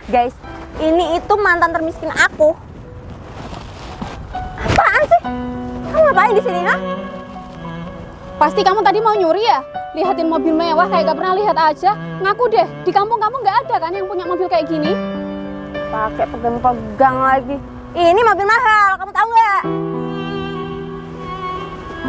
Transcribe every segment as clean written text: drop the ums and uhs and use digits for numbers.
Guys, ini itu mantan termiskin aku. Apaan sih? Kamu ngapain di sini, ha? Pasti kamu tadi mau nyuri ya? Lihatin mobil mewah kayak gak pernah lihat aja. Ngaku deh, di kampung kamu nggak ada kan yang punya mobil kayak gini? Pakai pegang-pegang lagi. Ini mobil mahal, kamu tahu nggak?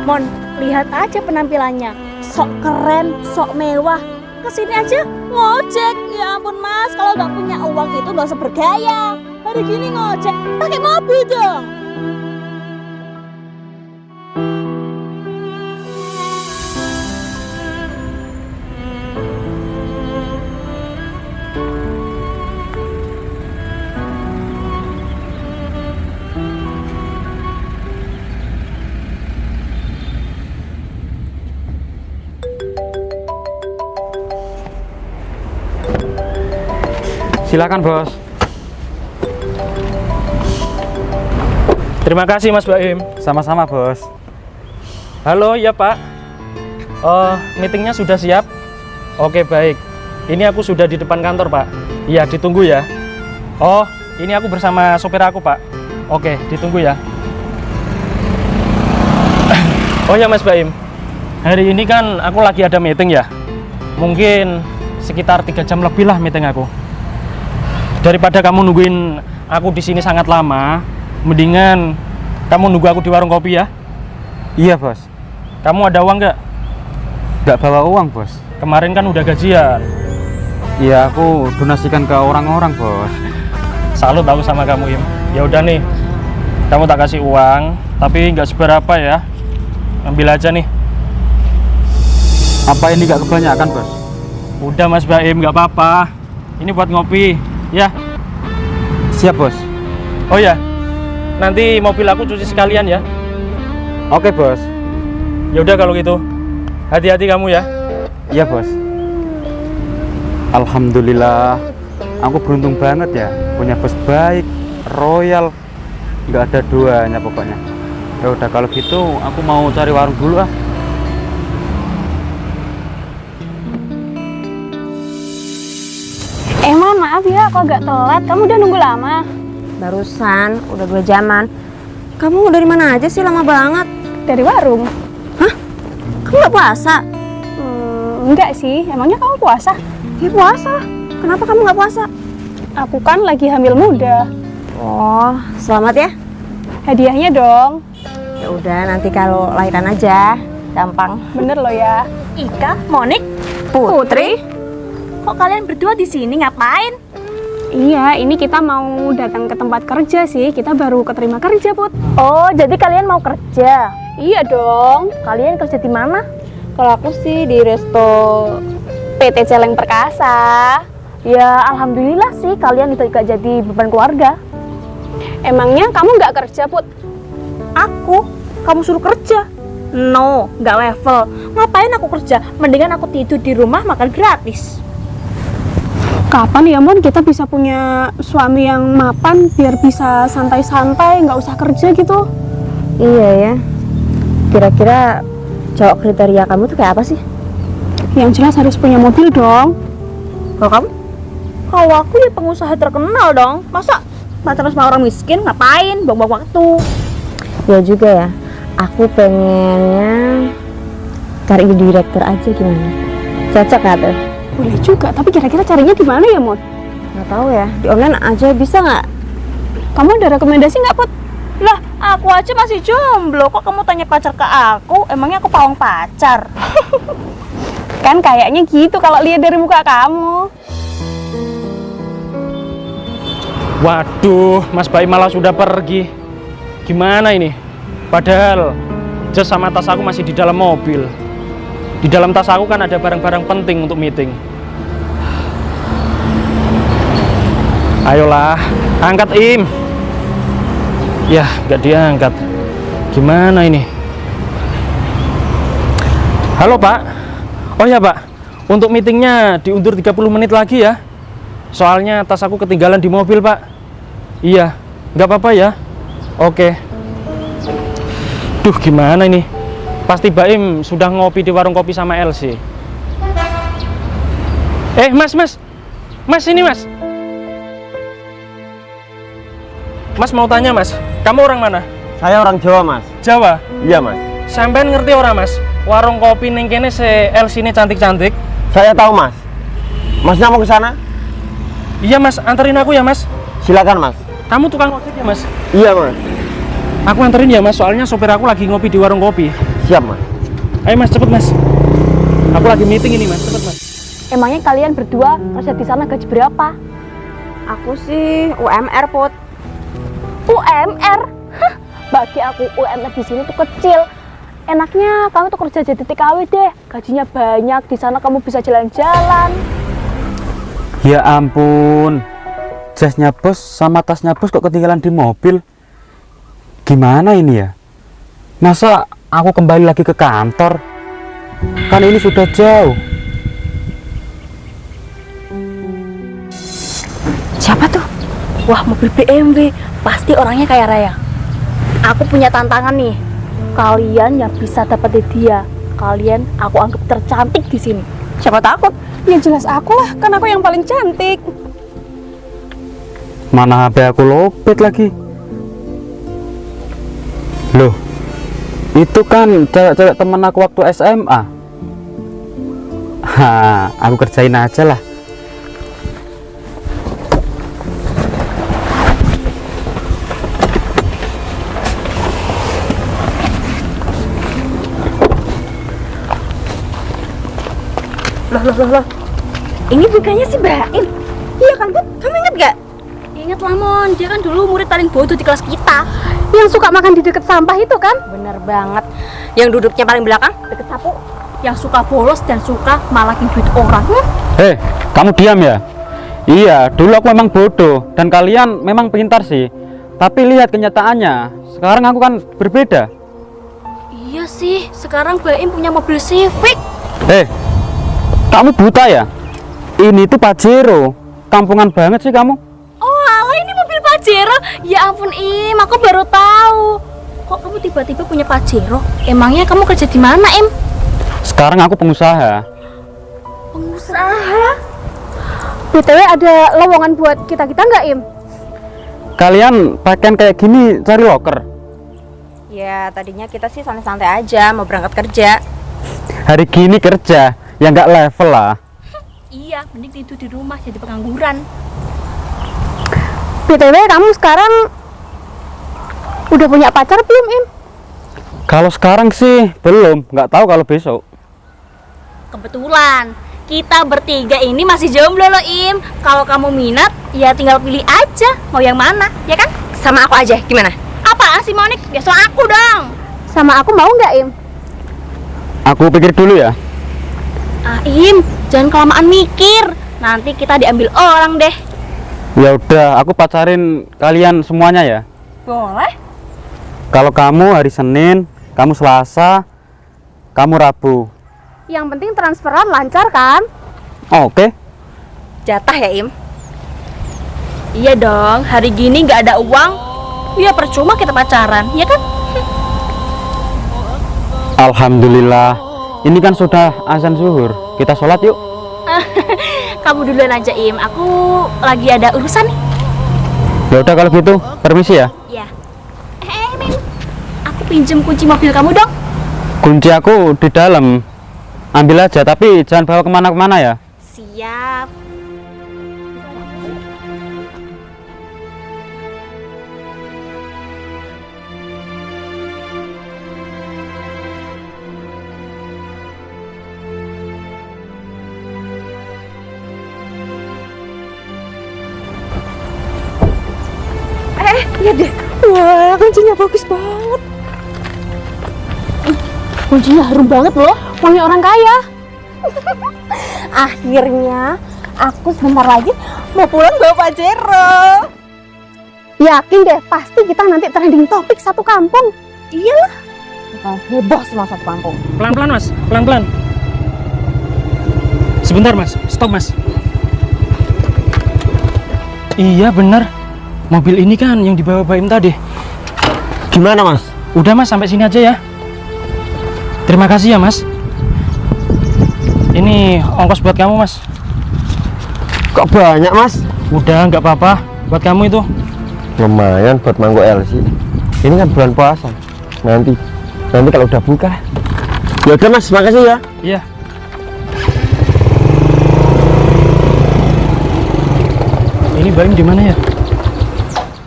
Mon, lihat aja penampilannya. Sok keren, sok mewah. Kesini aja ngojek. Ya ampun mas, kalau nggak punya uang itu nggak usah bergaya. Hari gini ngojek, pakai mobil dong. Silakan bos. Terima kasih Mas Baim. Sama-sama bos. Halo, ya Pak. Meetingnya sudah siap? Oke, baik. Ini aku sudah di depan kantor, Pak. Iya, ditunggu ya. Oh, ini aku bersama sopir aku, Pak. Oke, ditunggu ya. Oh ya Mas Baim, hari ini kan aku lagi ada meeting ya. Mungkin sekitar 3 jam lebih lah meeting aku. Daripada kamu nungguin aku di sini sangat lama, mendingan kamu nunggu aku di warung kopi ya. Iya bos. Kamu ada uang nggak? Nggak bawa uang bos. Kemarin kan udah gajian. Iya aku donasikan ke orang-orang bos. Salut aku sama kamu Im. Ya udah nih, kamu tak kasih uang, tapi nggak seberapa ya. Ambil aja nih. Apa ini nggak kebanyakan bos? Udah Mas Baim, nggak apa-apa. Ini buat ngopi, ya. Siap bos. Oh ya, nanti mobil aku cuci sekalian ya. Oke bos. Ya udah kalau gitu, hati-hati kamu ya. Iya bos. Alhamdulillah, aku beruntung banget ya punya bos baik, royal, nggak ada duanya pokoknya. Ya udah kalau gitu, aku mau cari warung dulu ah. Mohon maaf ya, kok agak telat. Kamu udah nunggu lama. Barusan, udah 2 jaman. Kamu dari mana aja sih, lama banget? Dari warung. Hah? Kamu nggak puasa? Enggak sih, emangnya kamu puasa? Ya puasa. Kenapa kamu nggak puasa? Aku kan lagi hamil muda. Oh, selamat ya. Hadiahnya dong. Ya udah, nanti kalau lahiran aja, gampang. Bener loh ya. Ika, Monik, Putri? kok kalian berdua di sini ngapain? Iya, ini kita mau datang ke tempat kerja sih. Kita baru keterima kerja, Put. Oh, jadi kalian mau kerja? Iya dong. Kalian kerja di mana? Kalau aku sih di resto PT Celeng Perkasa. Ya, alhamdulillah sih kalian itu gak jadi beban keluarga. Emangnya kamu nggak kerja, Put? Aku? Kamu suruh kerja? No, nggak level. Ngapain aku kerja? Mendingan aku tidur di rumah makan gratis. Kapan ya, Mon, kita bisa punya suami yang mapan biar bisa santai-santai, nggak usah kerja gitu? Iya ya. Kira-kira cowok kriteria kamu tuh kayak apa sih? Yang jelas harus punya mobil dong. Kalau kamu? Kalau aku ya pengusaha terkenal dong. Masa pacaran sama orang miskin ngapain? Buang-buang waktu. Ya juga ya. Aku pengennya cari direktur aja, gimana? Cocok gak tuh? Boleh juga, tapi kira-kira carinya di mana ya, Mon? Nggak tahu ya. Di online aja bisa nggak? Kamu ada rekomendasi nggak, Put? Lah, aku aja masih jomblo. Kok kamu tanya pacar ke aku? Emangnya aku pawang pacar? Kan kayaknya gitu kalau lihat dari muka kamu. Waduh, Mas Baim malah sudah pergi. Gimana ini? Padahal jas sama tas aku masih di dalam mobil. Di dalam tas aku kan ada barang-barang penting untuk meeting. Ayolah, angkat Im. Ya, nggak diangkat. Gimana ini? Halo Pak. Oh ya Pak, untuk meetingnya diundur 30 menit lagi ya. Soalnya tas aku ketinggalan di mobil Pak. Iya, nggak apa-apa ya. Oke. Duh, gimana ini? Pasti Baim sudah ngopi di warung kopi sama Elsie. Mas ini Mas. Mas mau tanya mas, kamu orang mana? Saya orang Jawa, Mas. Jawa? Iya, Mas. Sampean ngerti ora mas? Warung kopi ning kene se LC ini cantik-cantik. Saya tahu, Mas. Masnya mau ke sana? Iya mas, anterin aku ya mas. Silakan, Mas. Kamu tukang ojek ya mas? Iya, Mas. Aku anterin ya mas, soalnya sopir aku lagi ngopi di warung kopi. Siap, Mas. Ayo mas, cepet mas. Aku lagi meeting ini mas, cepet mas. Emangnya kalian berdua kerja di sana gaji berapa? Aku sih UMR, Put. UMR? Hah, bagi aku UMR di sini tuh kecil. Enaknya kamu tuh kerja jadi TKW deh. Gajinya banyak, di sana kamu bisa jalan-jalan. Ya ampun, jasnya bos sama tasnya bos kok ketinggalan di mobil. Gimana ini ya? Masa aku kembali lagi ke kantor? Kan ini sudah jauh. Siapa tuh? Wah, mobil BMW. Pasti orangnya kayak Raya. Aku punya tantangan nih. Kalian yang bisa dapetin dia, kalian aku anggap tercantik di sini. Siapa takut? Ya jelas aku lah, kan aku yang paling cantik. Mana HP aku lobet lagi. Loh, itu kan cewek-cewek temen aku waktu SMA. Aku kerjain aja lah. Loh. Ini bukannya si Baim? Iya kan, Put? Kamu inget gak? Ingat lah, Mon. Dia kan dulu murid paling bodoh di kelas kita. Yang suka makan di deket sampah itu kan? Bener banget. Yang duduknya paling belakang deket sapu. Yang suka bolos dan suka malakin duit orang. Hei, kamu diam ya? Iya, dulu aku memang bodoh dan kalian memang pintar sih. Tapi lihat kenyataannya, sekarang aku kan berbeda. Iya sih, sekarang Baim punya mobil Civic. Kamu buta ya? Ini tuh Pajero. Kampungan banget sih kamu. Oh alah, ini mobil Pajero. Ya ampun Im, aku baru tahu. Kok kamu tiba-tiba punya Pajero? Emangnya kamu kerja di mana, Im? Sekarang aku pengusaha. Pengusaha? BTW ada lowongan buat kita-kita nggak, Im? Kalian pakaian kayak gini cari loker. Ya tadinya kita sih santai-santai aja mau berangkat kerja. Hari gini kerja, ya nggak level lah. Iya, mending tidur di rumah jadi pengangguran. BTW kamu sekarang udah punya pacar belum, Im? Kalau sekarang sih belum, nggak tahu kalau besok. Kebetulan kita bertiga ini masih jomblo loh, Im. Kalau kamu minat, ya tinggal pilih aja mau yang mana, ya kan? Sama aku aja, gimana? Apaan sih Monik? Ya soal aku dong. Sama aku mau nggak, Im? Aku pikir dulu ya. Ah, Im, jangan kelamaan mikir. Nanti kita diambil orang deh. Ya udah, aku pacarin kalian semuanya ya. Boleh? Kalau kamu hari Senin, kamu Selasa, kamu Rabu. Yang penting transferan lancar kan? Oke. Jatah ya, Im? Iya dong, hari gini nggak ada uang. Ya percuma kita pacaran, ya kan? Alhamdulillah. Ini kan sudah azan zuhur. Kita sholat yuk. Kamu duluan aja, Im. Aku lagi ada urusan nih. Ya udah kalau gitu, permisi ya. Ya. Im, aku pinjem kunci mobil kamu dong. Kunci aku di dalam. Ambil aja, tapi jangan bawa kemana-kemana ya. Siap. Iya deh. Wah, kuncinya bagus banget. Kuncinya harum banget loh. Wangi orang kaya. Akhirnya aku sebentar lagi mau pulang bawa Pajero. Yakin deh, pasti kita nanti trending topik satu kampung. Iyalah. Heboh semua satu kampung. Pelan-pelan mas, pelan-pelan. Sebentar mas, stop mas. Iya bener, mobil ini kan yang dibawa Baim tadi. Gimana, Mas? Udah mas, sampai sini aja ya. Terima kasih ya mas. Ini ongkos buat kamu mas. Kok banyak, Mas? Udah nggak apa-apa, buat kamu itu. Lumayan buat mangkok LC. Ini kan bulan puasa. Nanti kalau udah buka. Ya udah Mas, makasih ya. Iya. Ini Baim di mana ya?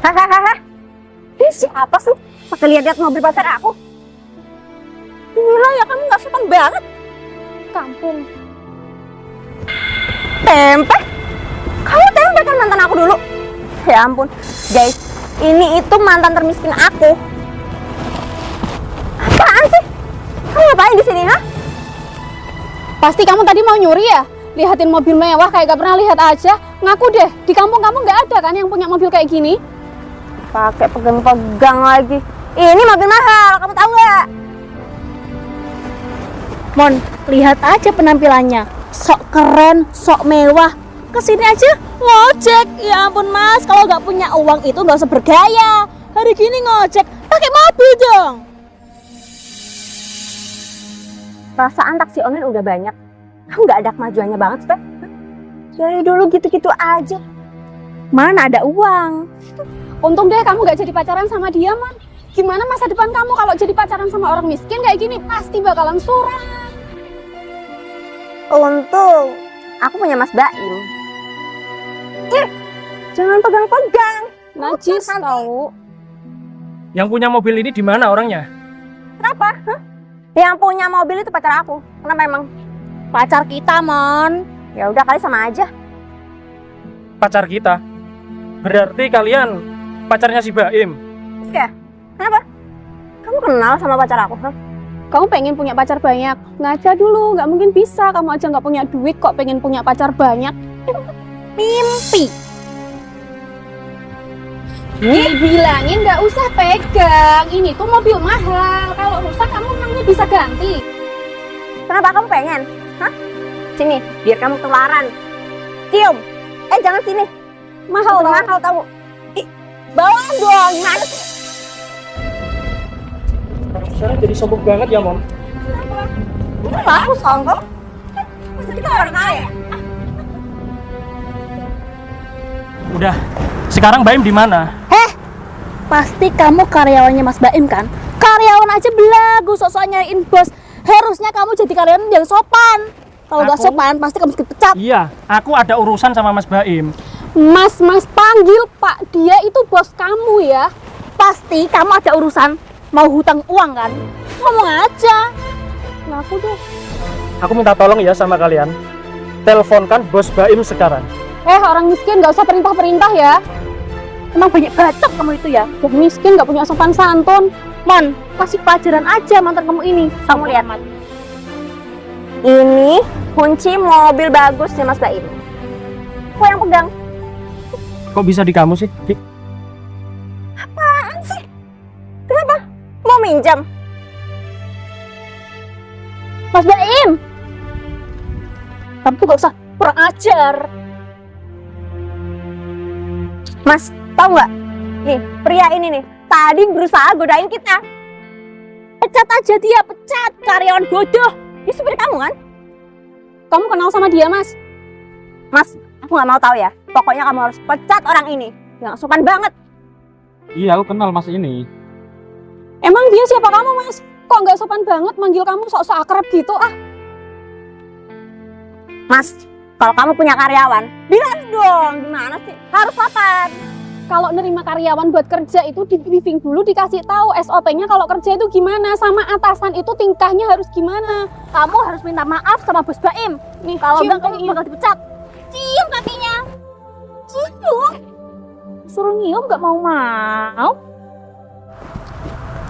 Hahaha. Ini siapa sih? Pakai lihat-lihat mobil pacar aku. Gila ya, kamu nggak sopan banget. Kampung. Tempe? Kamu tempe kan mantan aku dulu? Ya ampun, guys, ini itu mantan termiskin aku. Apaan sih? Kamu ngapain di sini, ha? Pasti kamu tadi mau nyuri ya? Lihatin mobil mewah kayak gak pernah lihat aja. Ngaku deh, di kampung kamu nggak ada kan yang punya mobil kayak gini? Pakai pegang-pegang lagi. Ini mobil mahal, kamu tahu nggak? Mon, lihat aja penampilannya. Sok keren, sok mewah. Kesini aja ngojek. Ya ampun Mas, kalau nggak punya uang itu nggak usah bergaya. Hari gini ngojek, pakai mobil dong. Perasaan taksi online udah banyak. Kamu nggak ada kemajuannya banget, Spek. Dari dulu gitu-gitu aja. Mana ada uang? Untung deh kamu gak jadi pacaran sama dia, Man. Gimana masa depan kamu kalau jadi pacaran sama orang miskin kayak gini? Pasti bakalan suram. Untung aku punya Mas Baim. Jangan pegang-pegang. Najis Nanti. tahu. Yang punya mobil ini di mana orangnya? Kenapa? Hah? Yang punya mobil itu pacar aku. Kenapa emang? Pacar kita, Mon. Ya udah kali sama aja. Pacar kita. Berarti kalian pacarnya si Baim. Ya. Kenapa? Kamu kenal sama pacar aku? Hah? Kamu pengen punya pacar banyak? Ngaca dulu, nggak mungkin bisa. Kamu aja nggak punya duit kok pengen punya pacar banyak. Mimpi. Bilangin nggak usah pegang. Ini tuh mobil mahal. Kalau rusak kamu namanya bisa ganti. Kenapa kamu pengen? Hah? Sini, biar kamu ketularan. Cium. Jangan sini. Mahal loh. Mahal tahu. Ih, bawa dong. Gimana sih? Sekarang jadi sombong banget ya, Mom. Kenapa aku songkok? Masa kita orang kaya? Udah. Sekarang Baim di mana? Pasti kamu karyawannya Mas Baim kan? Karyawan aja belagu sok-sok nyariin bos. Harusnya kamu jadi karyawan yang sopan. Kalau nggak Aku? sopan pasti kamu dipecat. Iya, aku ada urusan sama Mas Baim. Mas panggil Pak. Dia itu bos kamu ya. Pasti kamu ada urusan mau hutang uang kan? Ngomong aja. Ngaku deh. Aku minta tolong ya sama kalian. Teleponkan bos Baim sekarang. Orang miskin nggak usah perintah-perintah ya. Emang banyak bacot kamu itu ya. Yang miskin nggak punya sopan santun. Mon, kasih pelajaran aja mantan kamu ini. Kamu lihat, ini kunci mobil bagusnya Mas Baim. Kok yang pegang? Kok bisa di kamu sih? Apaan sih? Kenapa? Mau minjam? Mas Baim, kamu tuh gak usah kurang ajar. Mas, tahu nggak? Nih, pria ini nih, tadi berusaha godain kita. Pecat aja dia, pecat. Karyawan bodoh. Dia supir kamu kan? Kamu kenal sama dia, Mas? Mas, aku nggak mau tahu ya. Pokoknya kamu harus pecat orang ini. Yang sopan banget. Iya, aku kenal Mas ini. Emang dia siapa kamu, Mas? Kok nggak sopan banget manggil kamu sok-sok akrab gitu ah? Mas, kalau kamu punya karyawan, bilang dong gimana sih? Harus sopan. Kalau nerima karyawan buat kerja itu di briefing dulu, dikasih tahu SOP-nya kalau kerja itu gimana, sama atasan itu tingkahnya harus gimana. Kamu harus minta maaf sama bos Baim. Nih, Kalau cium enggak kamu kakinya. bakal dipecat. Cium kakinya. Cium. Suruh nyium nggak mau.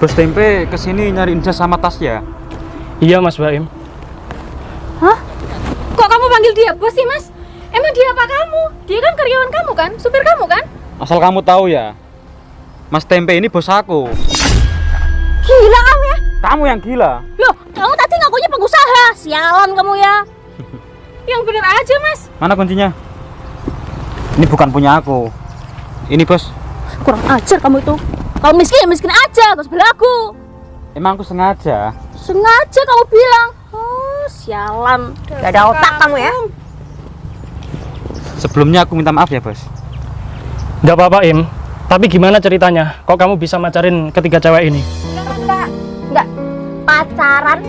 Bos Tempe kesini nyariin jas sama tas ya? Iya, Mas Baim. Kok kamu panggil dia bos sih, Mas? Emang dia apa kamu? Dia kan karyawan kamu kan? Supir kamu kan? Asal kamu tahu ya, Mas Tempe ini bos aku. Gila kamu ya? Kamu yang gila. Loh, kamu tadi ngakunya pengusaha. Sialan kamu ya. Yang bener aja, Mas. Mana kuncinya? Ini bukan punya aku. Ini bos. Kurang ajar kamu itu. Kalau miskin ya miskin aja, terus belagu. Emang aku sengaja. Sengaja kamu bilang. Oh, sialan. Gak ada otak kamu ya? Sebelumnya aku minta maaf ya bos. Nggak apa-apa, Im. Tapi gimana ceritanya? Kok kamu bisa macarin ketiga cewek ini? Enggak. Pacaran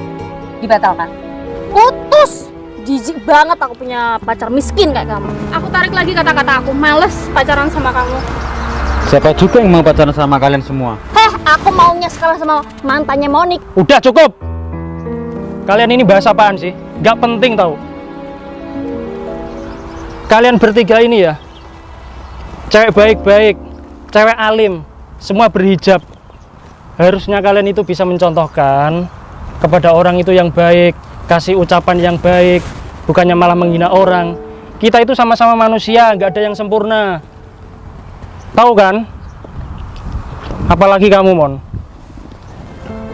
dibatalkan. Putus. Jijik banget aku punya pacar miskin kayak kamu. Aku tarik lagi kata-kata aku, males pacaran sama kamu. Siapa juga yang mau pacaran sama kalian semua? Aku maunya sekarang sama mantannya Monik. Udah cukup. Kalian ini bahas apaan sih? Gak penting tahu. Kalian bertiga ini ya, cewek baik-baik, cewek alim, semua berhijab. Harusnya kalian itu bisa mencontohkan kepada orang itu yang baik, kasih ucapan yang baik, bukannya malah menghina orang. Kita itu sama-sama manusia, nggak ada yang sempurna. Tahu kan? Apalagi kamu, Mon.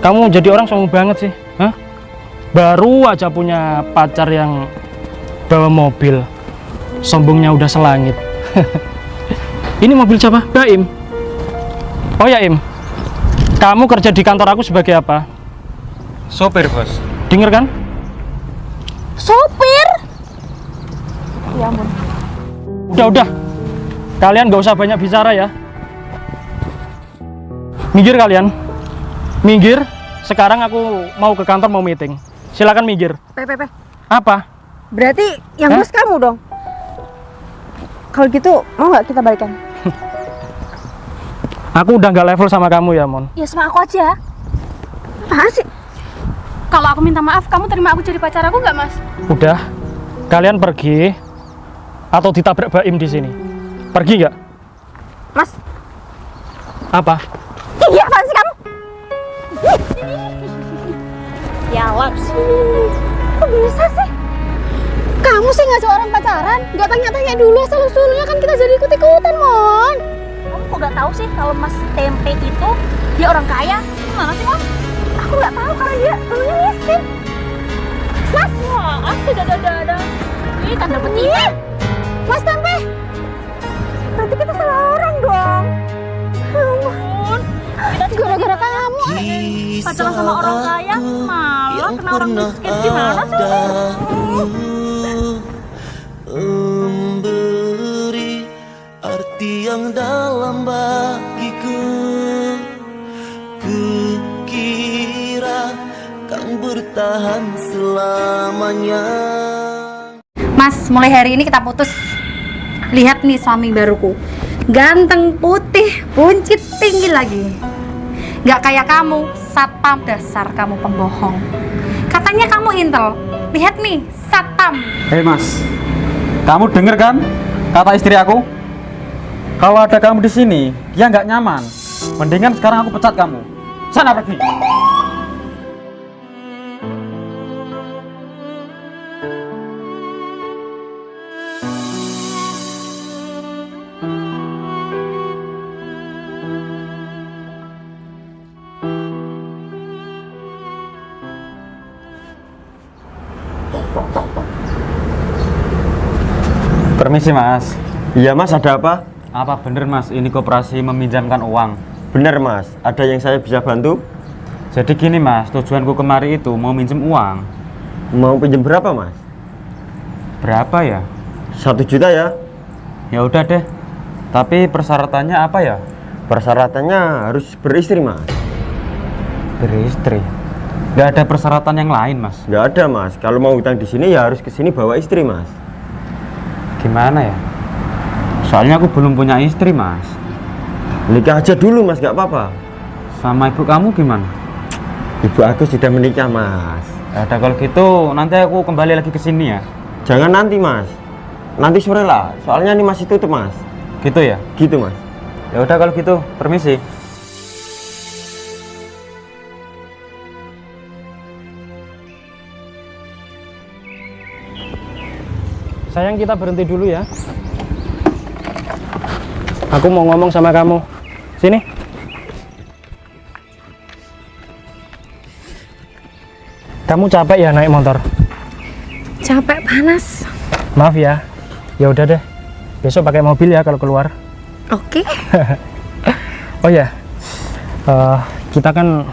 Kamu jadi orang sombong banget sih. Hah? Baru aja punya pacar yang bawa mobil, sombongnya udah selangit. Ini mobil siapa? Baim. Oh ya, Im. Kamu kerja di kantor aku sebagai apa? Sopir, Bos. Dengar kan? Sopir. Ya ampun. Udah. Kalian gak usah banyak bicara ya. Minggir kalian. Minggir. Sekarang aku mau ke kantor, mau meeting. Silakan minggir. Pepe. Apa? Berarti yang Hah? bos kamu dong. Kalau gitu mau nggak kita balikan? Aku udah gak level sama kamu ya, Mon. Ya sama aku aja. Apaan sih? Kalau aku minta maaf, kamu terima aku jadi pacar aku nggak, Mas? Udah. Kalian pergi atau ditabrak Baim di sini. Pergi nggak? Mas, Apa? iya apaan sih kamu? Ya laps. Kok bisa sih? Kamu sih ngajak orang pacaran, nggak tanya-tanya dulu asal-usulnya, kan kita jadi ikut-ikutan, Mon. Kamu kok gak tahu sih kalau Mas Tempe itu dia orang kaya? Gimana sih, Mas? Aku nggak tahu kalau dia dulunya miskin. Mas, wah, ada. Ini tanda petikan. Mas Tempe, Berarti kita salah orang dong. gara-gara kamu. Pacaran sama orang kaya, malah kena orang miskin. Gimana sih? Memberi arti yang dalam bagiku. Kukira kan bertahan selamanya. Mas, mulai hari ini kita putus. Lihat nih suami baruku, ganteng, putih, buncit, tinggi lagi. Gak kayak kamu, satpam, dasar kamu pembohong. Katanya kamu intel, lihat nih, satpam. Hei Mas, kamu denger kan kata istri aku? Kalau ada kamu di sini, dia nggak nyaman. Mendingan sekarang aku pecat kamu. Sana pergi. Permisi Mas. Iya Mas, ada apa? Apa bener Mas ini koperasi meminjamkan uang? Bener Mas, ada yang saya bisa bantu? Jadi gini Mas, tujuanku kemari itu mau minjem uang. Mau pinjam berapa Mas? Berapa ya? 1 juta ya? Ya udah deh. Tapi persyaratannya apa ya? Persyaratannya harus beristri Mas. Beristri. Nggak ada persyaratan yang lain Mas. Nggak ada Mas, kalau mau hutang di sini ya harus ke sini bawa istri Mas. Gimana ya? Soalnya aku belum punya istri Mas. Nikah aja dulu Mas, nggak apa-apa. Sama ibu kamu gimana? Ibu aku sudah menikah Mas. Ya udah kalau gitu nanti aku kembali lagi ke sini ya. Jangan nanti Mas, nanti sore lah, soalnya ini masih tutup Mas. Gitu ya? Gitu Mas. Ya udah kalau gitu, permisi. Sayang, kita berhenti dulu ya. Aku mau ngomong sama kamu. Sini. Kamu capek ya naik motor? Capek, panas. Maaf ya. Ya udah deh. Besok pakai mobil ya kalau keluar. Oke. Oh ya. Kita kan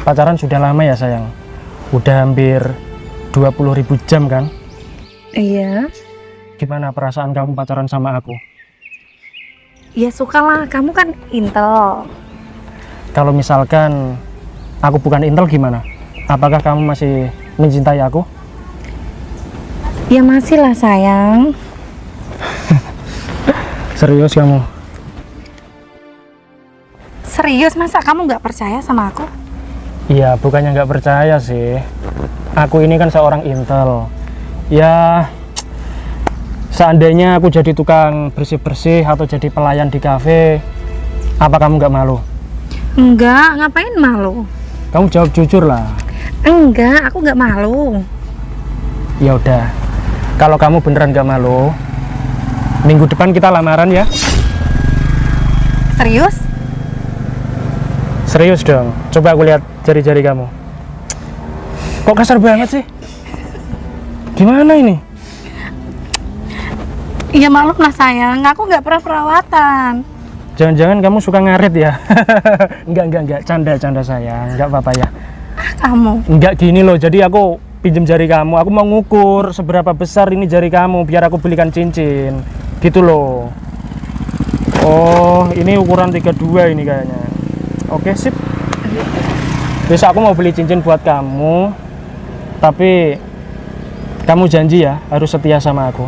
pacaran sudah lama ya sayang. Udah hampir 20.000 jam kan? Iya. Gimana perasaan kamu pacaran sama aku? Ya sukalah, kamu kan Intel. Kalau misalkan aku bukan Intel gimana? Apakah kamu masih mencintai aku? Ya masih lah sayang. Serius kamu? Serius, masa kamu nggak percaya sama aku? Iya, bukannya nggak percaya sih. Aku ini kan seorang Intel. Ya, seandainya aku jadi tukang bersih-bersih atau jadi pelayan di kafe, apa kamu nggak malu? Enggak, ngapain malu? Kamu jawab jujur lah. Enggak, aku nggak malu. Ya udah, kalau kamu beneran nggak malu, minggu depan kita lamaran ya. Serius? Serius dong. Coba aku lihat jari-jari kamu. Kok kasar banget sih? Gimana ini? Ya maklum lah sayang, aku nggak pernah perawatan. Jangan-jangan kamu suka ngarit ya? Enggak, canda sayang, enggak apa-apa ya. Kamu? Enggak gini loh, jadi aku pinjem jari kamu, aku mau ngukur seberapa besar ini jari kamu biar aku belikan cincin. Gitu loh. Oh, ini ukuran 32 ini kayaknya. Oke, sip. Besok aku mau beli cincin buat kamu, tapi kamu janji ya harus setia sama aku.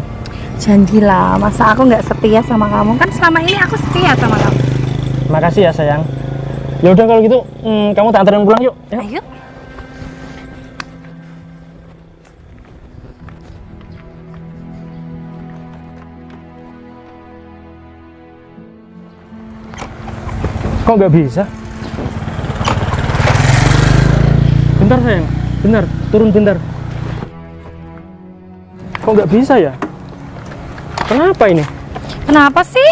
Janjilah, masa aku nggak setia sama kamu? Kan selama ini aku setia sama kamu. Makasih ya sayang. Ya udah kalau gitu, kamu tak anterin pulang yuk. Ya. Ayo. Kok nggak bisa? Bentar sayang, benar, turun bentar. Kok nggak bisa ya? Kenapa ini? Kenapa sih?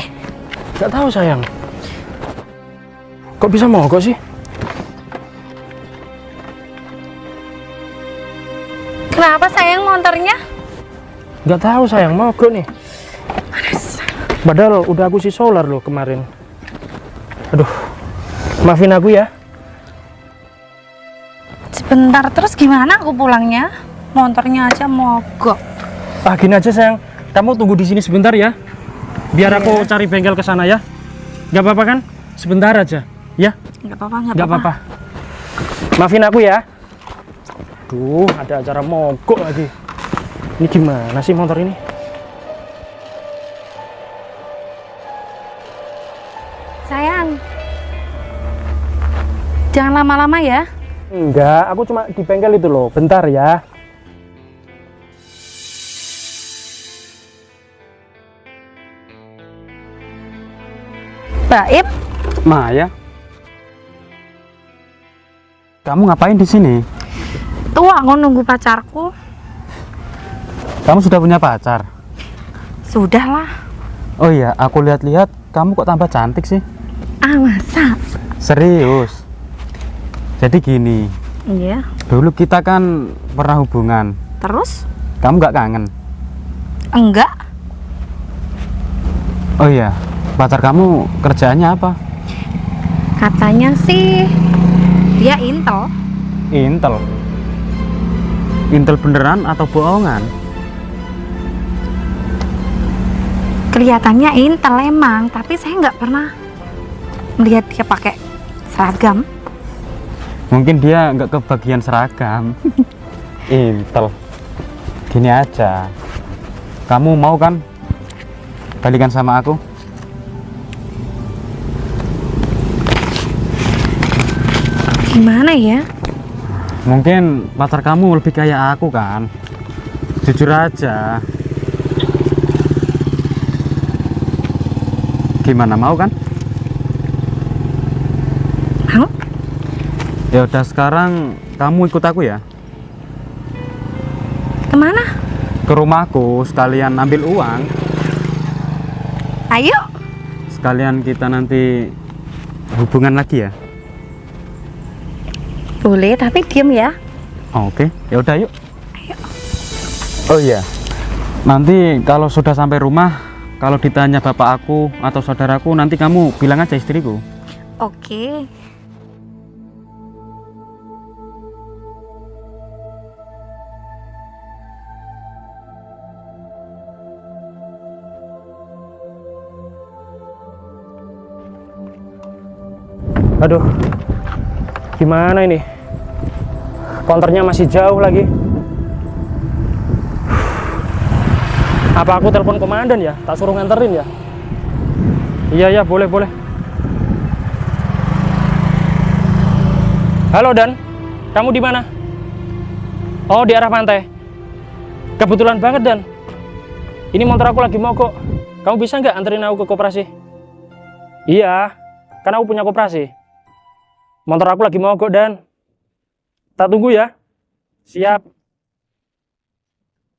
Nggak tahu sayang. Kok bisa mogok sih? Kenapa sayang motornya? Nggak tahu sayang, mogok nih. Padahal udah aku si solar loh kemarin. Aduh, maafin aku ya. Sebentar, terus gimana aku pulangnya? Motornya aja mogok. Ah, gini aja sayang, kamu tunggu di sini sebentar ya. Biar aku cari bengkel ke sana ya. Nggak apa-apa kan? Sebentar aja, ya? Nggak apa-apa, Nggak apa-apa. Maafin aku ya. Duh, ada acara mogok lagi. Ini gimana sih motor ini? Sayang, jangan lama-lama ya. Enggak, aku cuma di bengkel itu loh. Bentar ya. Baik, Maya, kamu ngapain di sini? tuh aku nunggu pacarku. Kamu sudah punya pacar? Sudahlah. Oh iya, aku lihat-lihat kamu kok tambah cantik sih. Ah, masa? Serius. Jadi gini, Iya. dulu kita kan pernah hubungan. Terus? Kamu nggak kangen? Enggak. Oh iya, pacar kamu kerjaannya apa? Katanya sih dia Intel. Intel. Intel beneran atau bohongan? Kelihatannya Intel emang, tapi saya nggak pernah melihat dia pakai seragam. Mungkin dia nggak kebagian seragam. Intel. Gini aja, kamu mau kan balikan sama aku? Gimana ya? Mungkin pacar kamu lebih kayak aku kan? Jujur aja. Gimana, mau kan? Mau? Ya udah, sekarang kamu ikut aku ya Kemana? ke rumahku, sekalian ambil uang, Ayo. sekalian kita nanti hubungan lagi ya. Boleh, tapi diem ya. Oke, ya udah yuk. Ayo. Oh iya, nanti kalau sudah sampai rumah, kalau ditanya bapak aku atau saudaraku, nanti kamu bilang aja istriku. Oke. Aduh, gimana ini? Konternya masih jauh lagi. Apa aku telepon komandan ya? Tak suruh nganterin ya? Iya, boleh. Halo Dan, kamu di mana? Oh, di arah pantai. Kebetulan banget Dan. Ini motor aku lagi mogok. Kamu bisa nggak anterin aku ke koperasi? Iya, karena aku punya koperasi. Motor aku lagi mogok Dan. Tak tunggu ya. Siap.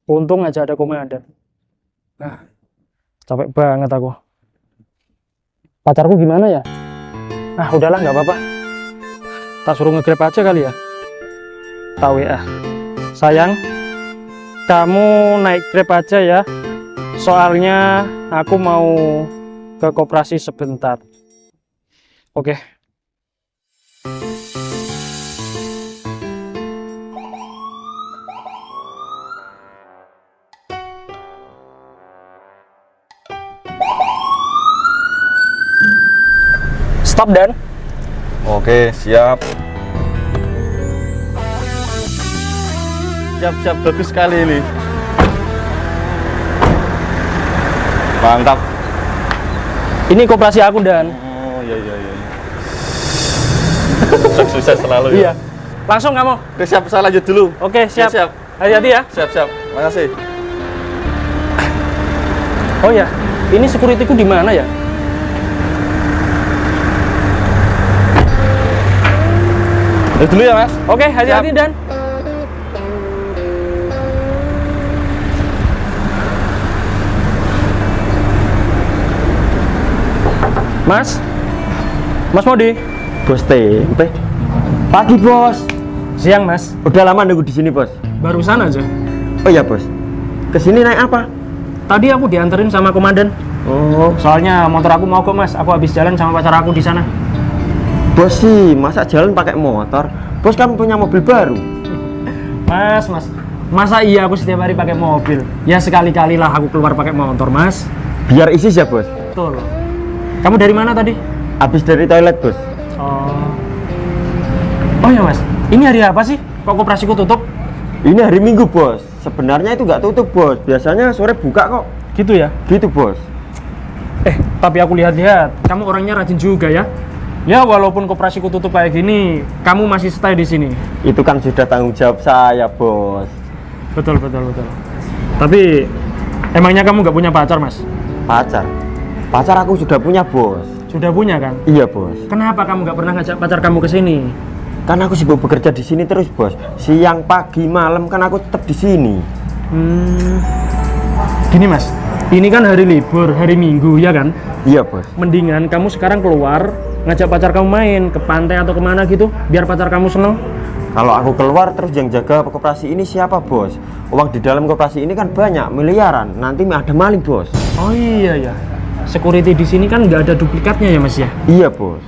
Untung aja ada komandan. Nah, capek banget aku. Pacarku gimana ya? Ah, udahlah nggak apa-apa. Tak suruh nge-grab aja kali ya. Tak WA. Sayang, kamu naik grab aja ya. Soalnya aku mau ke koperasi sebentar. Oke. Stop Dan. Oke, siap. Siap, bagus sekali ini. Mantap. Ini koperasi aku Dan. Oh, iya. Sukses selalu Iya. ya. Langsung kamu. Oke, siap, saya lanjut dulu. Oke, siap. Siap. Hati-hati ya. Siap. Makasih. Oh ya, ini securityku di mana ya? Lanjut dulu ya, Mas. Oke, hati-hati Dan. Mas Modi. Bos tempe. Pagi bos. Siang Mas. Udah lama nunggu di sini bos. Barusan aja. Oh iya bos. Kesini naik apa? Tadi aku dianterin sama komandan. Oh. Soalnya motor aku mogok Mas. Aku habis jalan sama pacar aku di sana. Bos sih masa jalan pakai motor? Bos kan punya mobil baru. Mas. Masa iya aku setiap hari pakai mobil? Ya sekali-kali lah aku keluar pakai motor Mas. Biar isi ya bos. Betul. Kamu dari mana tadi? Habis dari toilet bos. Oh ya Mas. Ini hari apa sih? Kok koperasiku tutup? Ini hari Minggu bos. Sebenarnya itu nggak tutup bos. Biasanya sore buka kok. Gitu ya? Gitu bos. Tapi aku lihat-lihat, kamu orangnya rajin juga ya. Ya walaupun koperasiku tutup kayak gini, kamu masih stay di sini. Itu kan sudah tanggung jawab saya bos. Betul. Tapi emangnya kamu nggak punya pacar Mas? Pacar? Pacar aku sudah punya bos. Sudah punya kan? Iya bos. Kenapa kamu nggak pernah ngajak pacar kamu ke sini? Kan aku sibuk bekerja di sini terus bos. Siang, pagi, malam kan aku tetap di sini. Gini Mas, ini kan hari libur, hari Minggu ya kan? Iya bos. Mendingan kamu sekarang keluar, ngajak pacar kamu main ke pantai atau kemana gitu, biar pacar kamu seneng. Kalau aku keluar terus yang jaga koperasi ini siapa bos? Uang di dalam koperasi ini kan banyak, miliaran. Nanti ada maling bos. Oh iya. Security di sini kan nggak ada duplikatnya ya Mas ya? Iya bos.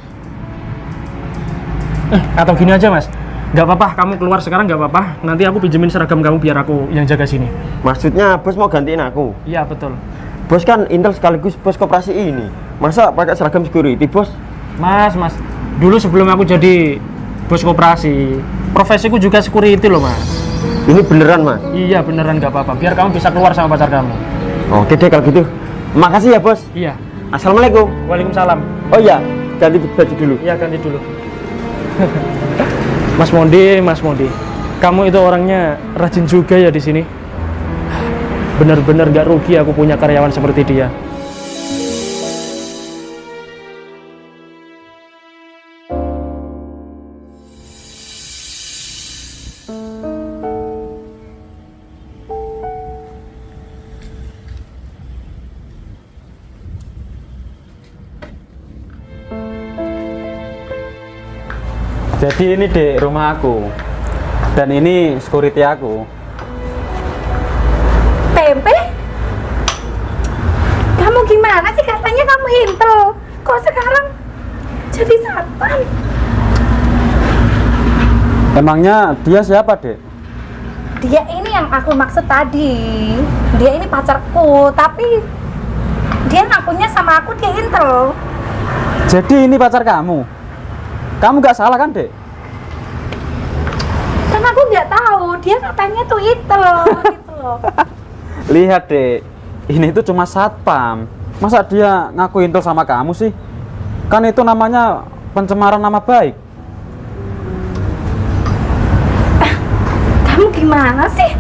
Atau gini aja Mas, nggak apa-apa, kamu keluar sekarang nggak apa-apa. Nanti aku pinjemin seragam kamu biar aku yang jaga sini. Maksudnya bos mau gantiin aku? Iya betul. Bos kan intel sekaligus bos koperasi ini. Masa pakai seragam security bos? Mas, dulu sebelum aku jadi bos koperasi, profesiku juga security loh Mas. Ini beneran mas? Iya beneran, nggak apa-apa, biar kamu bisa keluar sama pacar kamu. Oke deh kalau gitu. Makasih ya bos. Iya. Assalamualaikum. Waalaikumsalam. Oh iya, ganti baju dulu. Iya ganti dulu. Mas Mondi, kamu itu orangnya rajin juga ya di sini. Bener-bener gak rugi aku punya karyawan seperti dia. Jadi ini dek rumah aku, dan ini security aku. Tempe? Kamu gimana sih, katanya kamu intel, kok sekarang jadi satpam? Emangnya dia siapa dek? Dia ini yang aku maksud tadi. Dia ini pacarku, tapi dia ngakunya sama aku dia intel. Jadi ini pacar kamu? Kamu nggak salah kan, Dek? Kan aku nggak tahu, dia katanya tuh itu loh, gitu loh. Lihat, Dek. Ini itu cuma satpam. Masa dia ngaku intel sama kamu sih? Kan itu namanya pencemaran nama baik. Kamu gimana sih?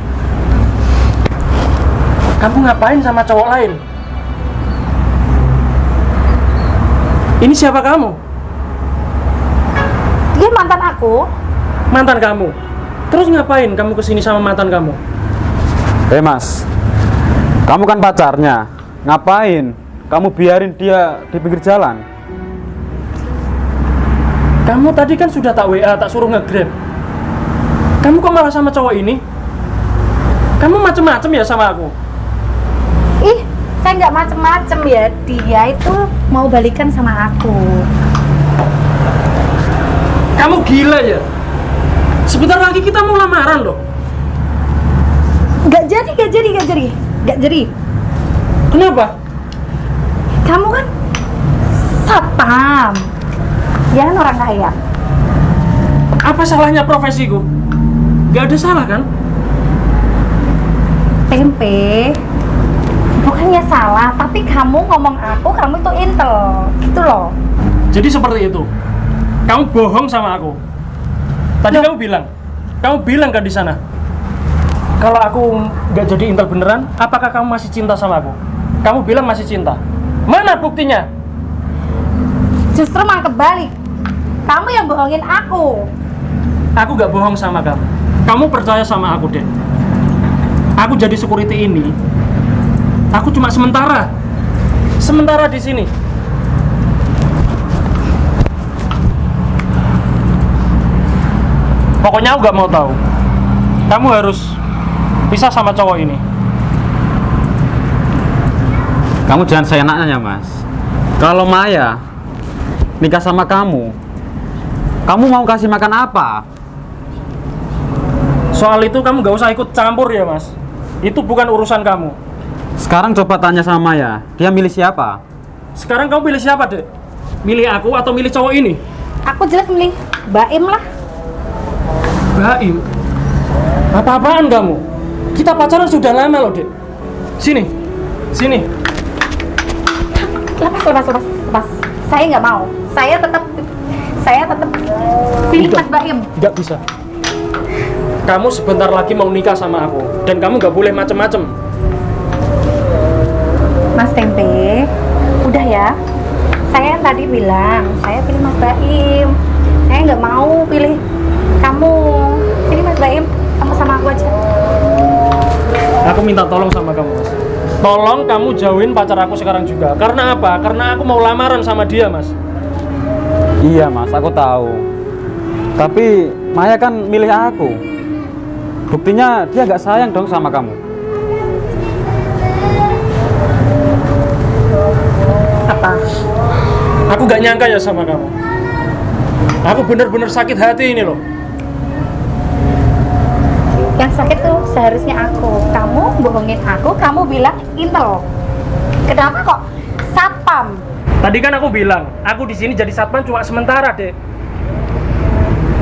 Kamu ngapain sama cowok lain? Ini siapa kamu? Dia mantan aku. Mantan kamu? Terus ngapain kamu kesini sama mantan kamu? Mas, kamu kan pacarnya. Ngapain kamu biarin dia di pinggir jalan? Kamu tadi kan sudah tak WA, tak suruh nge-grab. Kamu kok malah sama cowok ini? Kamu macem-macem ya sama aku? Ih, saya nggak macem-macem ya. Dia itu mau balikan sama aku. Kamu gila ya? Sebentar lagi kita mau lamaran loh. Nggak jadi. Kenapa? Kamu kan satpam. Dia kan orang kaya. Apa salahnya profesiku? Gak ada salah kan? Tempe, bukannya salah, tapi kamu ngomong aku, kamu itu intel, gitu loh. Jadi seperti itu. Kamu bohong sama aku. Tadi kamu bilang kan di sana. Kalau aku nggak jadi intel beneran, apakah kamu masih cinta sama aku? Kamu bilang masih cinta. Mana buktinya? Justru malah kebalik. Kamu yang bohongin aku. Aku nggak bohong sama kamu. Kamu percaya sama aku, Den. Aku jadi security ini. Aku cuma sementara di sini. Pokoknya aku nggak mau tahu. Kamu harus pisah sama cowok ini. Kamu jangan seenaknya, Mas. Kalau Maya nikah sama kamu mau kasih makan apa? Soal itu kamu gak usah ikut campur ya, Mas. Itu bukan urusan kamu. Sekarang coba tanya sama Maya, dia milih siapa? Sekarang kamu pilih siapa, Dek? Milih aku atau milih cowok ini? Aku jelas milih Baim lah. Baim? Apa-apaan kamu? Kita pacaran sudah lama loh, Dek. Sini. Lepas. Saya nggak mau. Saya tetap pilih Mas Baim. Nggak bisa. Kamu sebentar lagi mau nikah sama aku, dan kamu nggak boleh macem-macem. Mas Tempe, udah ya. Saya yang tadi bilang, saya pilih Mas Baim. Saya nggak mau pilih kamu. Sini Mas Baim, kamu sama aku aja. Aku minta tolong sama kamu, Mas. Tolong kamu jauhin pacar aku sekarang juga. Karena apa? Karena aku mau lamaran sama dia, Mas. Iya, Mas, aku tahu. Tapi Maya kan milih aku. Buktinya dia nggak sayang dong sama kamu. Apa? Aku gak nyangka ya sama kamu. Aku bener-bener sakit hati ini loh. Yang sakit tuh seharusnya aku. Kamu bohongin aku, kamu bilang intel. Kenapa kok satpam? Tadi kan aku bilang, aku di sini jadi satpam cuma sementara, Dek.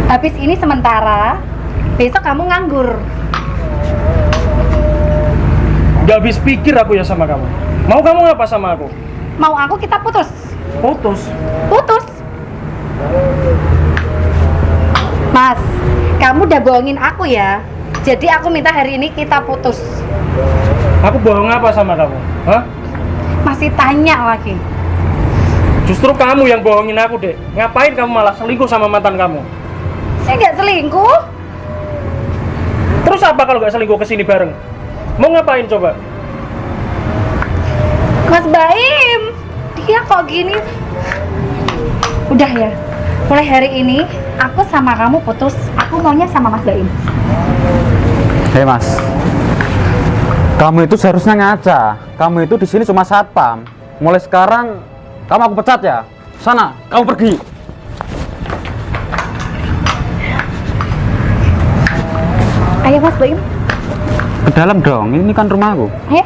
Habis ini sementara, besok kamu nganggur. Gak habis pikir aku ya sama kamu. Mau kamu apa sama aku? Mau aku kita putus. Putus? Mas, kamu udah bohongin aku ya. Jadi aku minta hari ini kita putus. Aku bohong apa sama kamu? Hah? Masih tanya lagi. Justru kamu yang bohongin aku, Dek. Ngapain kamu malah selingkuh sama mantan kamu? Saya nggak selingkuh. Terus apa kalau nggak selingkuh kesini bareng? Mau ngapain coba? Mas Baim, dia kok gini? Udah ya, mulai hari ini aku sama kamu putus. Aku maunya sama Mas Baim. Hei, Mas, kamu itu seharusnya ngaca. Kamu itu di sini cuma satpam. Mulai sekarang kamu aku pecat ya. Sana, kamu pergi. Ayo Mas Baim. Ke dalam dong, ini kan rumahku. Ayo.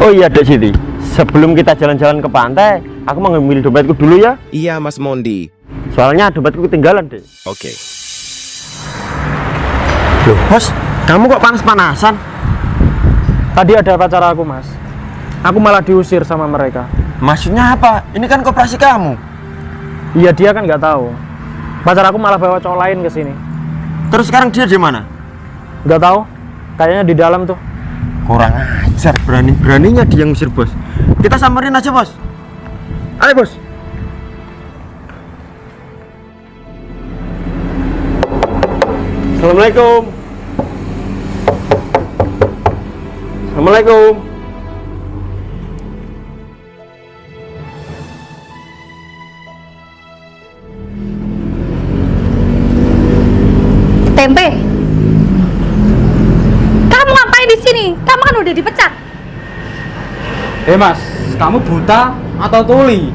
Oh iya Dek Siti, sebelum kita jalan-jalan ke pantai, aku mau ngambil dompetku dulu ya. Iya Mas Mondi. Soalnya dompetku ketinggalan Dek. Oke. Loh bos, kamu kok panas-panasan? Tadi ada pacar aku, Mas. Aku malah diusir sama mereka. Maksudnya apa? Ini kan koperasi kamu. Iya, dia kan nggak tahu. Pacar aku malah bawa cowok lain ke sini. Terus sekarang dia di mana? Nggak tahu. Kayaknya di dalam tuh. Kurang ajar, berani-beraninya dia ngusir bos. Kita samperin aja bos. Ayo bos. Assalamualaikum. Assalamualaikum. Tempe. Kamu ngapain di sini? Kamu kan udah dipecat. Mas, kamu buta atau tuli?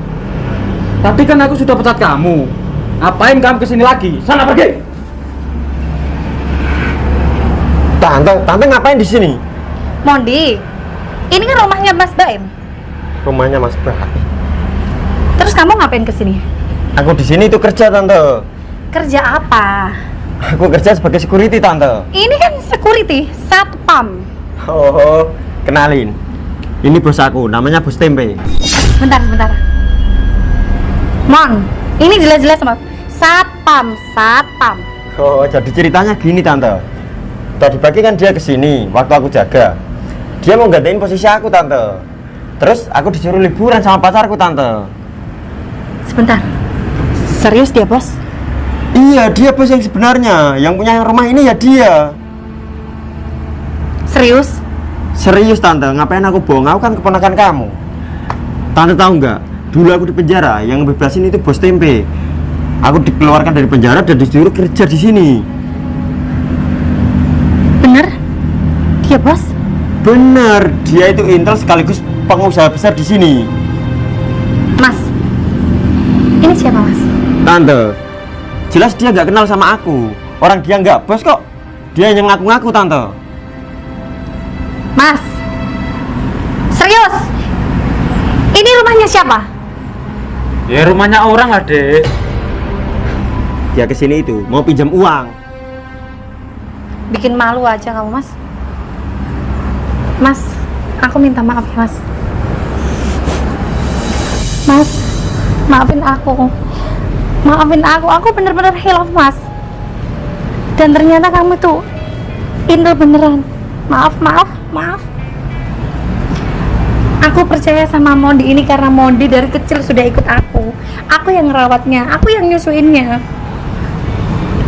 Tadi kan aku sudah pecat kamu. Ngapain kamu kesini lagi? Sana pergi. Tante ngapain di sini? Mondi, ini kan rumahnya Mas Baim. Rumahnya Mas Baim. Terus kamu ngapain ke sini? Aku di sini itu kerja tante. Kerja apa? Aku kerja sebagai security tante. Ini kan security, satpam. Oh, kenalin. Ini bos aku, namanya Bos Tempe. Bentar. Mon, ini jelas-jelas sama satpam. Oh, jadi ceritanya gini tante. Tadi pagi kan dia kesini waktu aku jaga. Dia mau gantiin posisi aku tante. Terus aku disuruh liburan sama pacarku tante. Sebentar. Serius dia, Bos? Iya, dia bos yang sebenarnya. Yang punya rumah ini ya dia. Serius? Serius tante, ngapain aku bohong? Aku kan keponakan kamu. Tante tahu nggak? Dulu aku di penjara, yang bebasin itu Bos Tempe. Aku dikeluarkan dari penjara dan disuruh kerja di sini. Bener? Dia bos? Bener, dia itu intel sekaligus pengusaha besar di sini. Mas, ini siapa Mas? Tante, jelas dia nggak kenal sama aku. Orang dia nggak bos kok. Dia yang ngaku-ngaku tante. Mas, serius? Ini rumahnya siapa? Ya rumahnya orang lah, Dek. Dia kesini itu mau pinjam uang. Bikin malu aja kamu, Mas. Mas, aku minta maaf ya, Mas. Mas, maafin aku. Aku bener-bener hilaf, Mas. Dan ternyata kamu tuh intel beneran. Maaf. Aku percaya sama Mondi ini karena Mondi dari kecil sudah ikut aku. Aku yang ngerawatnya, aku yang nyusuinnya.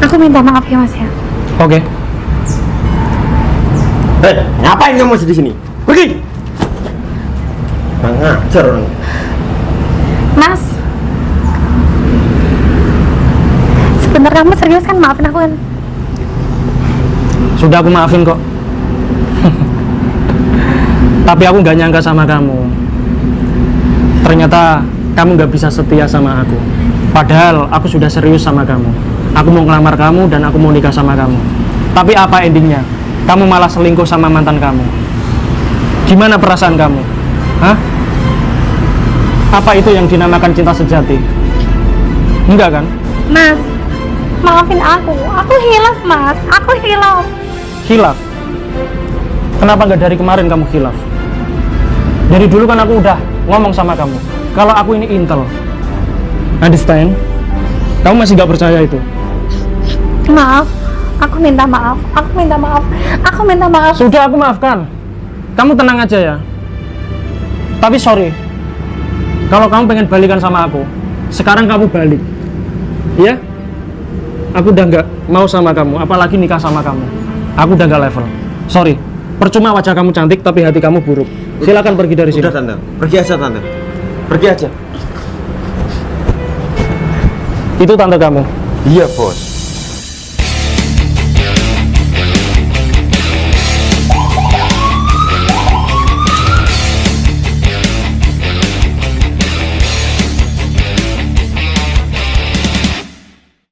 Aku minta maaf ya, Mas ya. Oke. Ngapain kamu masih di sini? Pergi. Ngajar orang. Mas, sebentar kamu serius kan? Maafin aku kan? Sudah aku maafin kok. Tapi aku nggak nyangka sama kamu. Ternyata kamu nggak bisa setia sama aku. Padahal aku sudah serius sama kamu. Aku mau ngelamar kamu dan aku mau nikah sama kamu. Tapi apa endingnya? Kamu malah selingkuh sama mantan kamu. Gimana perasaan kamu? Hah? Apa itu yang dinamakan cinta sejati? Enggak kan? Mas, maafin aku. Aku hilaf, Mas. Aku hilaf. Khilaf? Kenapa nggak dari kemarin kamu khilaf? Dari dulu kan aku udah ngomong sama kamu kalau aku ini intel. Understand? Kamu masih nggak percaya itu? Maaf. Aku minta maaf. Sudah aku maafkan. Kamu tenang aja ya. Tapi sorry, kalau kamu pengen balikan sama aku, sekarang kamu balik. Ya? Aku udah nggak mau sama kamu, apalagi nikah sama kamu. Aku udah nggak level. Sorry. Percuma wajah kamu cantik tapi hati kamu buruk. Silakan pergi dari sini. Udah tante, pergi aja tante. Pergi aja. Itu tante kamu. Iya bos.